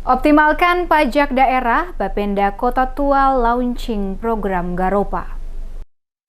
Optimalkan pajak daerah, Bapenda Kota Tual launching program Garopa.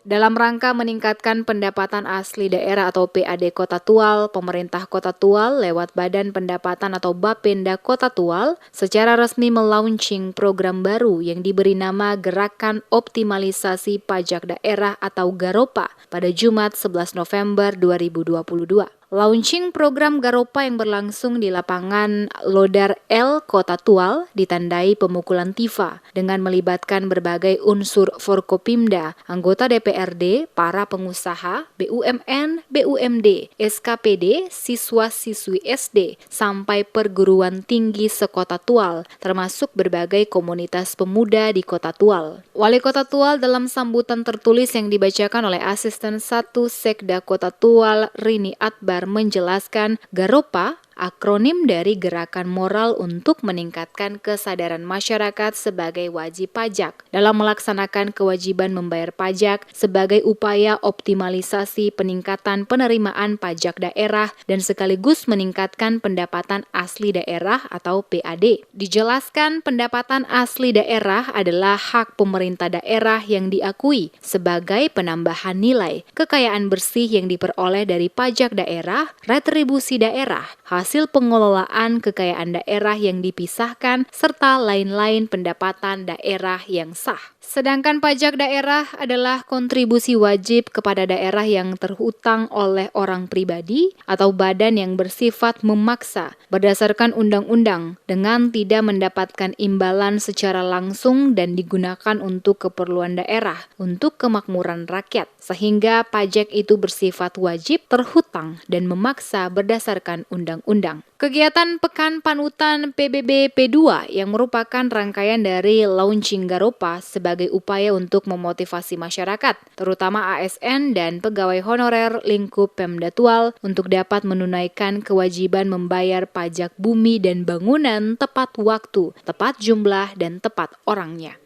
Dalam rangka meningkatkan pendapatan asli daerah atau PAD Kota Tual, pemerintah Kota Tual lewat Badan Pendapatan atau Bapenda Kota Tual secara resmi melaunching program baru yang diberi nama Gerakan Optimalisasi Pajak Daerah atau Garopa pada Jumat 11 November 2022. Launching program Garopa yang berlangsung di lapangan Lodar L Kota Tual ditandai pemukulan tifa dengan melibatkan berbagai unsur Forkopimda, anggota DPRD, para pengusaha, BUMN, BUMD, SKPD, siswa-siswi SD, sampai perguruan tinggi sekota Tual, termasuk berbagai komunitas pemuda di Kota Tual. Wali Kota Tual dalam sambutan tertulis yang dibacakan oleh Asisten 1 Sekda Kota Tual, Rini Atbar, menjelaskan Garopa akronim dari Gerakan Moral untuk meningkatkan kesadaran masyarakat sebagai wajib pajak dalam melaksanakan kewajiban membayar pajak sebagai upaya optimalisasi peningkatan penerimaan pajak daerah dan sekaligus meningkatkan pendapatan asli daerah atau PAD. Dijelaskan pendapatan asli daerah adalah hak pemerintah daerah yang diakui sebagai penambahan nilai, kekayaan bersih yang diperoleh dari pajak daerah, retribusi daerah, hasil pengelolaan kekayaan daerah yang dipisahkan, serta lain-lain pendapatan daerah yang sah. Sedangkan pajak daerah adalah kontribusi wajib kepada daerah yang terhutang oleh orang pribadi atau badan yang bersifat memaksa berdasarkan undang-undang dengan tidak mendapatkan imbalan secara langsung dan digunakan untuk keperluan daerah, untuk kemakmuran rakyat, sehingga pajak itu bersifat wajib, terhutang, dan memaksa berdasarkan undang-undang. Kegiatan Pekan Panutan PBB P2 yang merupakan rangkaian dari launching Garopa sebagai upaya untuk memotivasi masyarakat, terutama ASN dan pegawai honorer lingkup Pemda Tual untuk dapat menunaikan kewajiban membayar pajak bumi dan bangunan tepat waktu, tepat jumlah, dan tepat orangnya.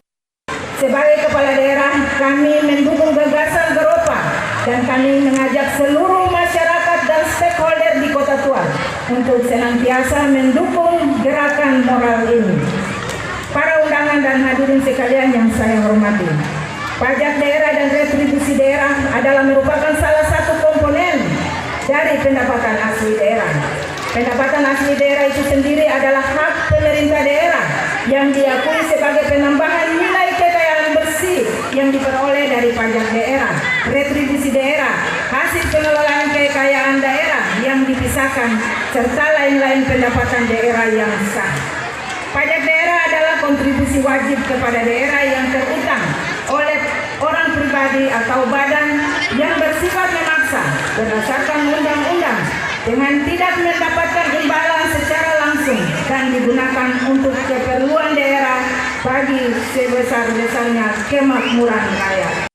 Sebagai kepala daerah, kami mendukung gagasan Garopa dan kami mengajak seluruh masyarakat dan stakeholder di Kota Tual untuk senantiasa mendukung gerakan moral ini. Para undangan dan hadirin sekalian yang saya hormati, pajak daerah dan retribusi daerah adalah merupakan salah satu komponen dari pendapatan asli daerah. Pendapatan asli daerah itu sendiri adalah hak pemerintah daerah yang diakui sebagai penambahan nilai kekayaan bersih yang diperoleh dari pajak daerah, retribusi daerah, hasil pengelolaan kekayaan daerah yang dipisahkan, serta lain-lain pendapatan daerah yang sah. Pajak daerah adalah kontribusi wajib kepada daerah yang terhutang oleh orang pribadi atau badan yang bersifat memaksa berdasarkan undang-undang dengan tidak mendapatkan imbalan secara langsung dan digunakan untuk keperluan daerah bagi sebesar-besarnya kemakmuran rakyat.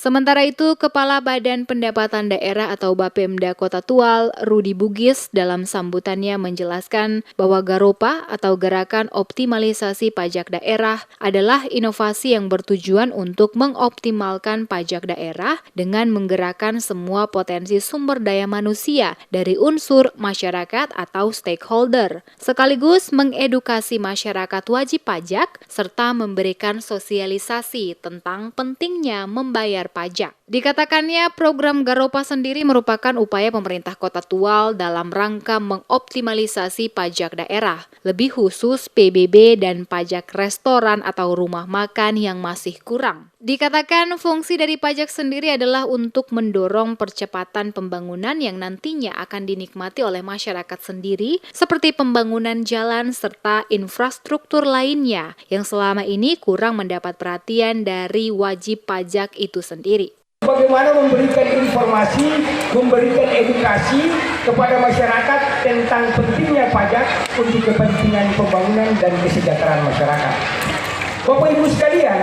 Sementara itu, Kepala Badan Pendapatan Daerah atau Bapemda Kota Tual, Rudi Bugis, dalam sambutannya menjelaskan bahwa Garopa atau Gerakan Optimalisasi Pajak Daerah adalah inovasi yang bertujuan untuk mengoptimalkan pajak daerah dengan menggerakkan semua potensi sumber daya manusia dari unsur masyarakat atau stakeholder, sekaligus mengedukasi masyarakat wajib pajak serta memberikan sosialisasi tentang pentingnya membayar pajak. Dikatakannya program Garopa sendiri merupakan upaya pemerintah Kota Tual dalam rangka mengoptimalisasi pajak daerah, lebih khusus PBB dan pajak restoran atau rumah makan yang masih kurang. Dikatakan fungsi dari pajak sendiri adalah untuk mendorong percepatan pembangunan yang nantinya akan dinikmati oleh masyarakat sendiri, seperti pembangunan jalan serta infrastruktur lainnya yang selama ini kurang mendapat perhatian dari wajib pajak itu sendiri. Bagaimana memberikan informasi, memberikan edukasi kepada masyarakat tentang pentingnya pajak untuk kepentingan pembangunan dan kesejahteraan masyarakat. Bapak Ibu sekalian,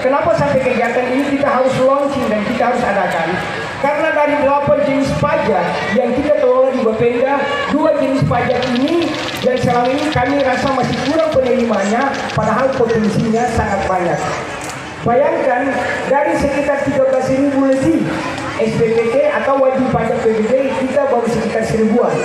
kenapa sampai kegiatan ini kita harus launching dan kita harus adakan? Karena dari 8 jenis pajak yang kita kelola di Bapenda, 2 jenis pajak ini yang selama ini kami rasa masih kurang penerimanya, padahal potensinya sangat banyak. Bayangkan dari sekitar 13.000 lebih SPPT atau wajib pajak PBB, kita baru sekitar 1.000-an.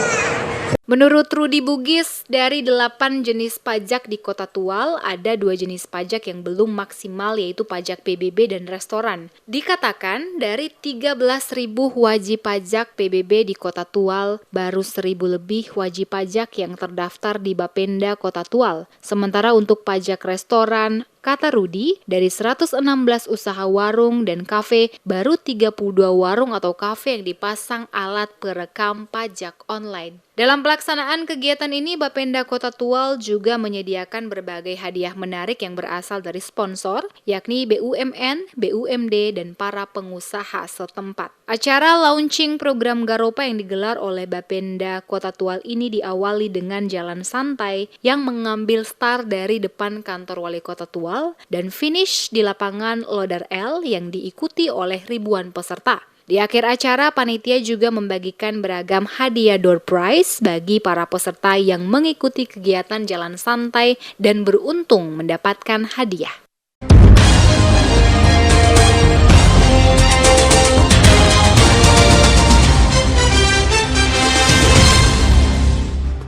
Menurut Rudi Bugis, dari 8 jenis pajak di Kota Tual, ada 2 jenis pajak yang belum maksimal, yaitu pajak PBB dan restoran. Dikatakan dari 13.000 wajib pajak PBB di Kota Tual, baru 1.000 lebih wajib pajak yang terdaftar di Bapenda Kota Tual. Sementara untuk pajak restoran, kata Rudi, dari 116 usaha warung dan kafe, baru 32 warung atau kafe yang dipasang alat perekam pajak online. Dalam pelaksanaan kegiatan ini, Bapenda Kota Tual juga menyediakan berbagai hadiah menarik yang berasal dari sponsor, yakni BUMN, BUMD, dan para pengusaha setempat. Acara launching program Garopa yang digelar oleh Bapenda Kota Tual ini diawali dengan jalan santai yang mengambil start dari depan kantor Wali Kota Tual dan finish di lapangan Lodar L yang diikuti oleh ribuan peserta. Di akhir acara, panitia juga membagikan beragam hadiah door prize bagi para peserta yang mengikuti kegiatan jalan santai dan beruntung mendapatkan hadiah.